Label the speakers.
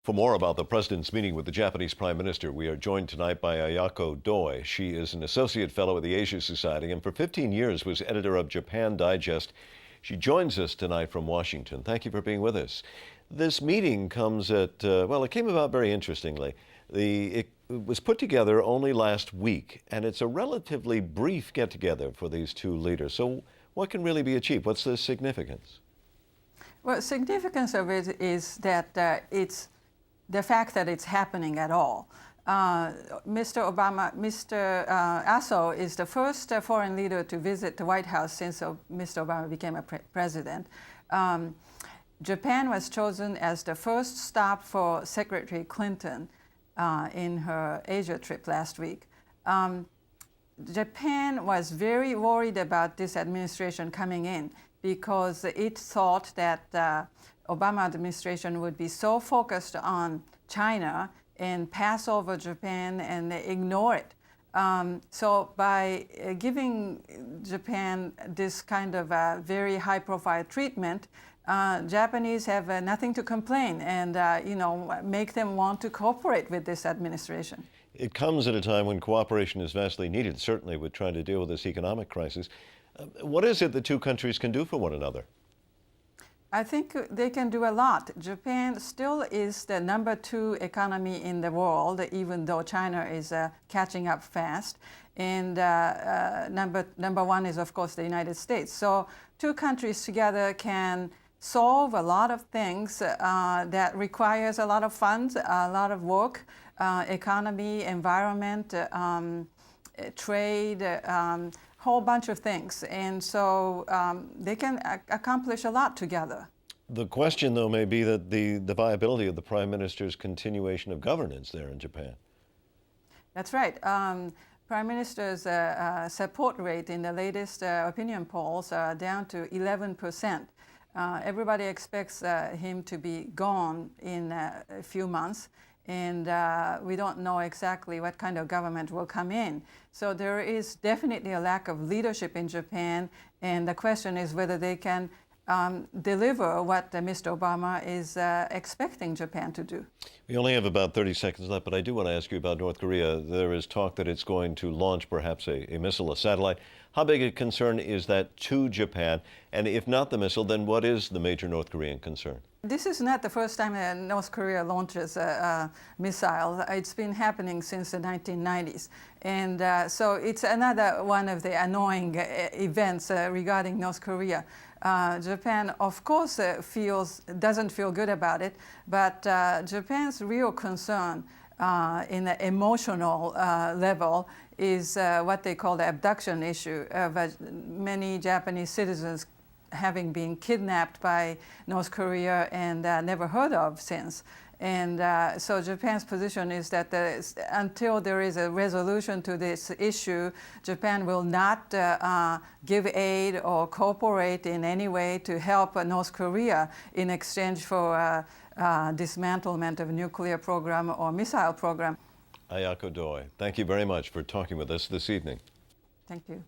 Speaker 1: For more about the president's meeting with the Japanese Prime Minister, we are joined tonight by Ayako Doi. She is an associate fellow at the Asia Society and for 15 years was editor of Japan Digest. She joins us tonight from Washington. Thank you for being with us. This meeting comes at, it came about very interestingly. It was put together only last week, and it's a relatively brief get-together for these two leaders. So what can really be achieved? What's the significance?
Speaker 2: Well, significance of it is that it's the fact that it's happening at all. Mr. Aso is the first foreign leader to visit the White House since Mr. Obama became a president. Japan was chosen as the first stop for Secretary Clinton in her Asia trip last week. Japan was very worried about this administration coming in because it thought that Obama administration would be so focused on China and pass over Japan and ignore it. So by giving Japan this kind of very high-profile treatment, Japanese have nothing to complain and make them want to cooperate with this administration.
Speaker 1: It comes at a time when cooperation is vastly needed, certainly with trying to deal with this economic crisis. What is it the two countries can do for one another?
Speaker 2: I think they can do a lot. Japan still is the #2 economy in the world, even though China is catching up fast. And number one is, of course, the United States. So two countries together can solve a lot of things that requires a lot of funds, a lot of work, economy, environment, trade, whole bunch of things, and so they can accomplish a lot together.
Speaker 1: The question, though, may be that the viability of the Prime Minister's continuation of governance there in Japan.
Speaker 2: That's right. Prime Minister's support rate in the latest opinion polls are down to 11%. Everybody expects him to be gone in a few months. And we don't know exactly what kind of government will come in. So there is definitely a lack of leadership in Japan, and the question is whether they can deliver what Mr. Obama is expecting Japan to do.
Speaker 1: We only have about 30 seconds left, but I do want to ask you about North Korea. There is talk that it's going to launch perhaps a missile, a satellite. How big a concern is that to Japan? And if not the missile, then what is the major North Korean concern?
Speaker 2: This is not the first time that North Korea launches a missile. It's been happening since the 1990s. And so it's another one of the annoying events regarding North Korea. Japan, of course, doesn't feel good about it, but Japan's real concern in the emotional level is what they call the abduction issue of many Japanese citizens having been kidnapped by North Korea and never heard of since. And so Japan's position is that until there is a resolution to this issue, Japan will not give aid or cooperate in any way to help North Korea in exchange for dismantlement of nuclear program or missile program.
Speaker 1: Ayako Doi, thank you very much for talking with us this evening.
Speaker 2: Thank you.